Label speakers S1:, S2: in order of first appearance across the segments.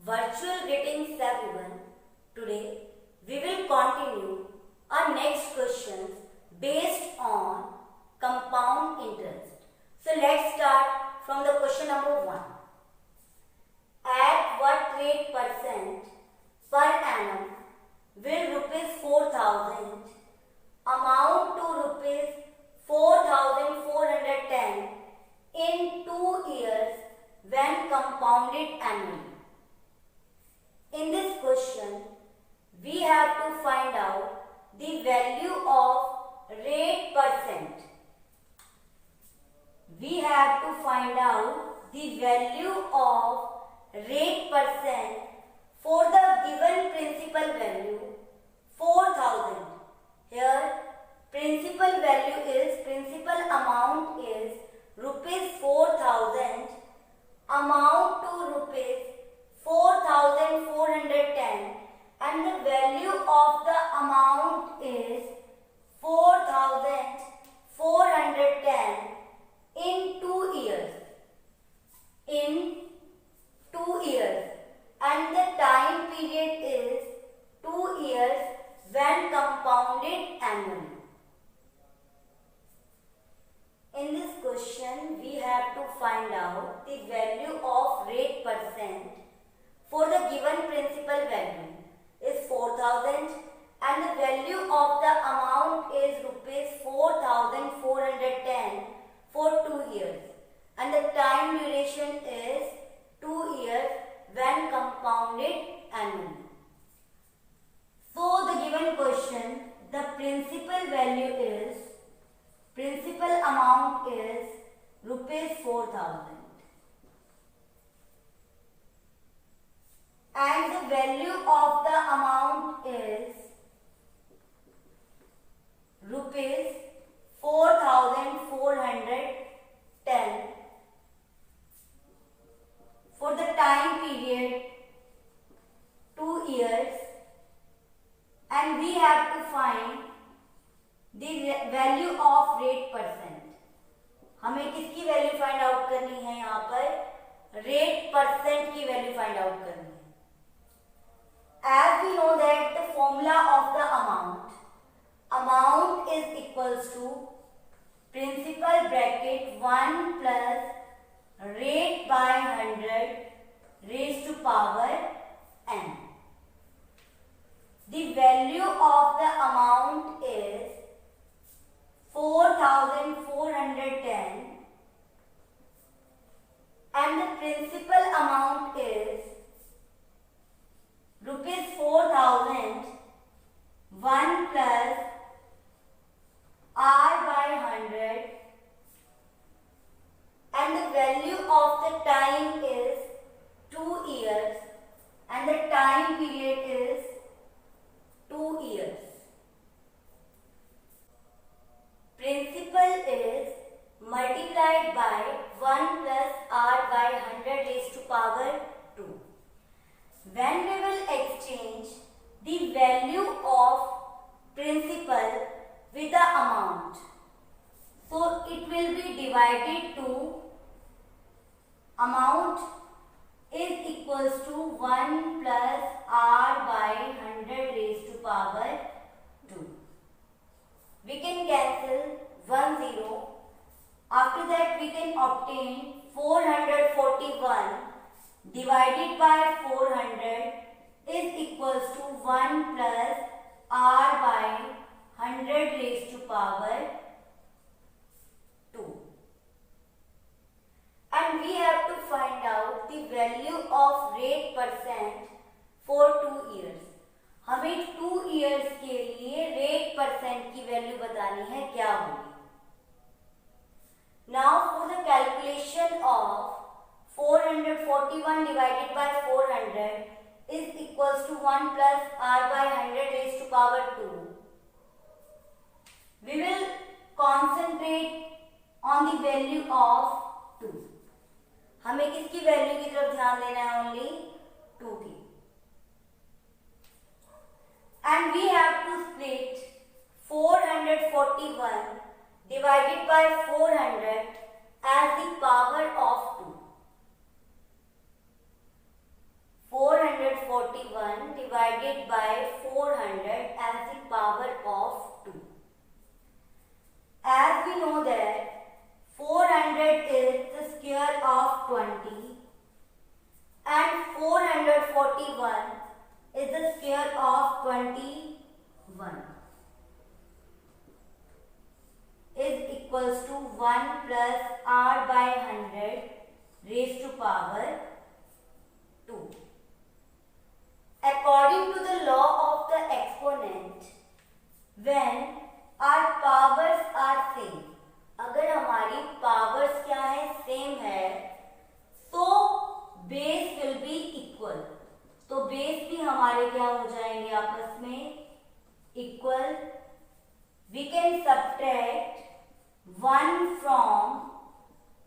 S1: Virtual greetings everyone. Today we will continue our next questions based on compound interest. So let's start from the question number 1. At what rate percent per annum will rupees 4,000 amount to rupees 4,410 in 2 years when compounded annually? In this question, we have to find out the value of rate percent. We have to find out the value of rate percent for the given principal value 4,000. Here, principal amount is rupees 4,000, amount to rupees 4,410, and the value of the amount is 4,410 in 2 years. And the time period is 2 years when compounded annually. In this question, we have to find out the value of rate percent for the given principal value is 4,000 and the value of the amount is rupees 4,410 for 2 years, and the time duration is 2 years when compounded annually. So the given question, the principal amount is rupees 4,000 and the value of the amount is rupees 4,410 for the time period 2 years, and we have to find the value of rate percent. हमें किसकी value find out करनी है? यहाँ पर rate percent की value find out करनी है. As we know that the formula of the amount is equals to principal bracket 1 plus rate by 100 raised to power n. The value of the amount is 4,410 and the principal amount is rupees 4,000 1 plus r by 100 and the value of the time is 2 years and the time period is 2 years. Principal is multiplied by 1 plus r by 100 raised to power 2. When we will exchange the value of principal with the amount, so it will be divided to amount is equals to 1 plus r by 100 raised to power 2. We can cancel 1 0. After that we can obtain 441 divided by 400 is equals to 1 plus r by 100 raised to power 2. And we have to find out the value of rate percent for 2 years. हमें 2 years के लिए rate percent की value बतानी है, क्या होगी? Now for the calculation of 441 divided by 400 is equals to 1 plus r by 100 raised to power 2. We will concentrate on the value of 2. हमें किसकी वैल्यू की तरफ ध्यान देना है? ओनली 2 की. And we have to split 441 divided by 400 as the power of 2. 4 divided by 400 as the power of 2. As we know that 400 is the square of 20 and 441 is the square of 21 is equals to 1 plus r by 100 raised to power 2. According to the law of the exponent, when our powers are same, अगर हमारी powers क्या है, same है, तो base will be equal. तो base भी हमारे क्या हो जाएंगे आपस में equal. We can subtract 1 from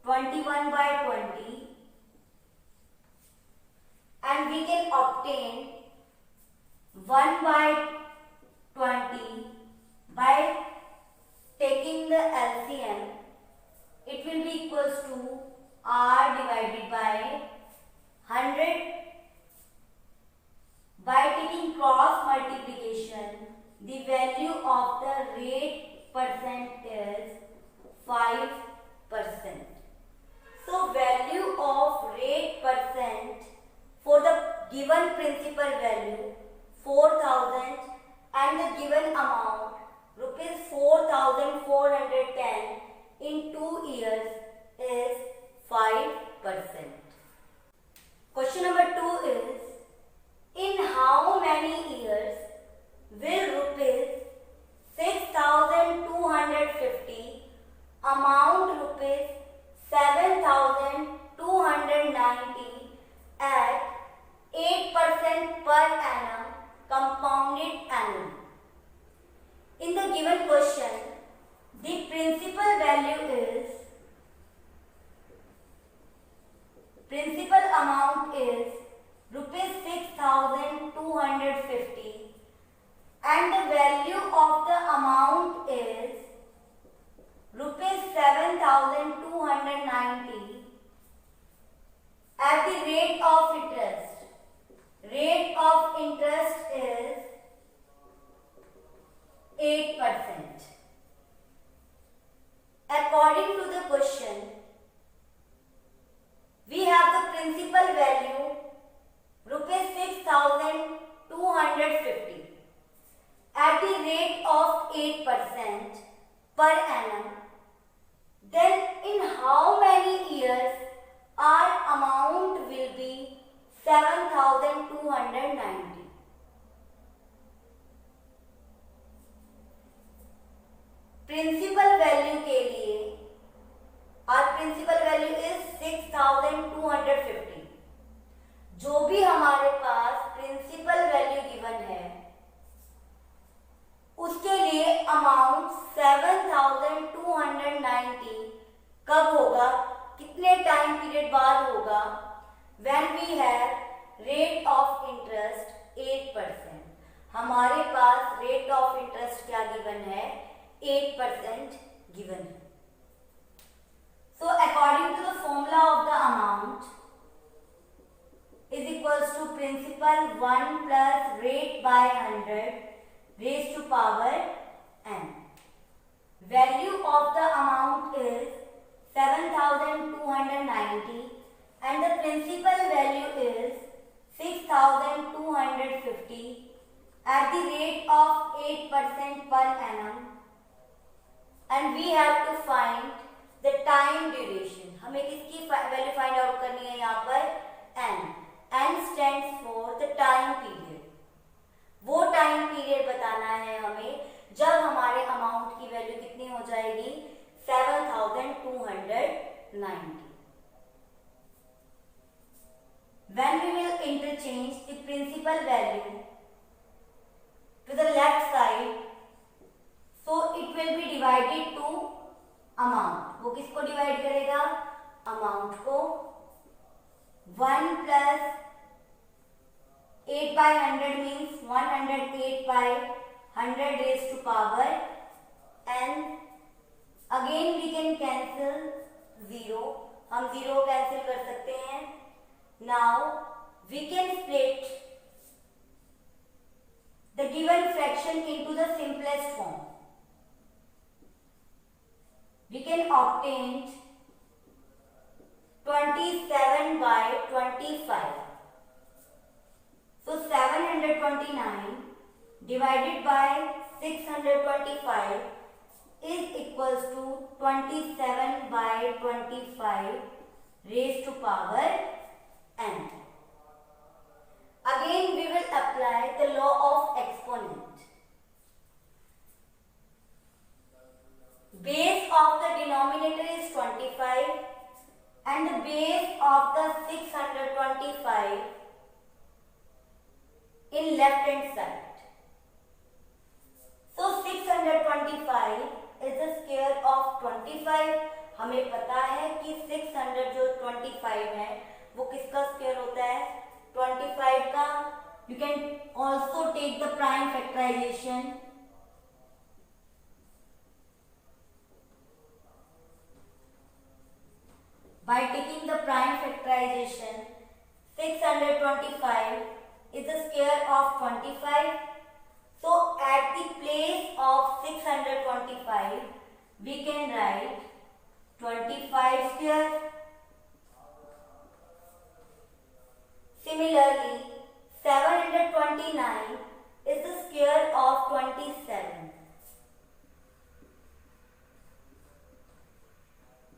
S1: 21 by 20 and we can obtain 1 by 20 by taking the LCM. It will be equals to R divided by 100. By taking cross multiplication, the value of the rate percent is 5%. So value of rate percent for the given principal value 4,000 and the given amount rupees 4,410 in 2 years is 5%. Question number 2 is, in how many years will rupees 6,250 amount rupees 7,290 at 8% per annum compounded annually? In the given question, the principal amount is rupees 6,250 and the value of the amount is rupees 7,290 at the rate of interest. Rate of interest is 8%. According to the question, we have the principal value rupees 6,250 at the rate of 8% per annum. Then in how many years our amount will be 7,290? Principal value के लिए our principal value is 6,250. जो भी हमारे पास principal value given है उसके लिए amount 7,290 कब होगा, कितने टाइम पीरियड बाद होगा? When we have rate of interest 8%. हमारे पास रेट ऑफ इंटरेस्ट क्या गिवन है? 8% given. So according to the formula of the amount is equals to principal 1 plus rate by 100 raised to power n. Value of the amount is 7,290 and the principal value is 6,250 at the rate of 8% per annum. And we have to find the time duration. हमें किसकी value find out करनी है यहाँ पर? n. n stands for the time period. वो time period बताना है हमें जब हमारे अमाउंट की वैल्यू कितनी हो जाएगी? 7,290. When we will interchange the principal value to the left side, so it will be divided to amount. वो किसको डिवाइड करेगा? अमाउंट को. 1 plus 8 by 100 means 108 by 100 raised to power n. Again we can cancel 0. हम 0 cancel कर सकते हैं. Now we can split the given fraction into the simplest form. We can obtain 27 by 25. So 729 divided by 625 is equals to 27 by 25 raised to power n. Again we will apply the law of exponent. Base of the denominator is 25 and the base of the 625 in left hand side. So 625 is the square of 25. हमें पता है कि 600 जो 25 है वो किसका square होता है? 25 का. You can also take the prime factorization. By taking the prime factorization, 625 is the square of 25. So at the place of 625, we can write 25 square. Similarly, 729 is the square of 27.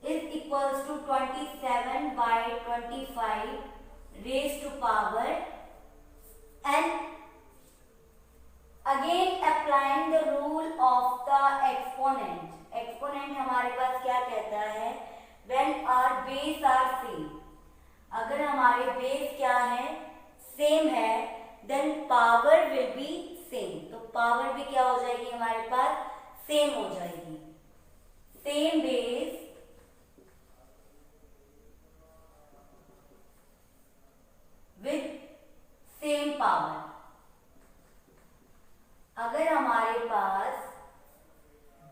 S1: Is equals to 27 by 25 raised to power n. Again applying the rule of the exponent. Exponent हमारे पास क्या कहता है? When our base are same. अगर हमारे base क्या है? Same है, then power will be same. तो पावर भी क्या हो जाएगी हमारे पास? सेम हो जाएगी. Same base with same power. अगर हमारे पास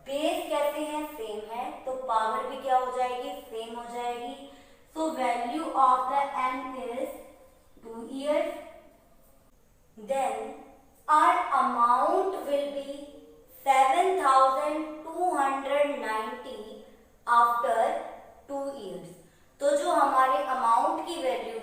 S1: बेस कैसे हैं? सेम है, तो पावर भी क्या हो जाएगी? सेम हो जाएगी. So value of the n is 2 years. Then our amount will be 7,290 after 2 years. तो जो हमारे अमाउंट की वैल्यू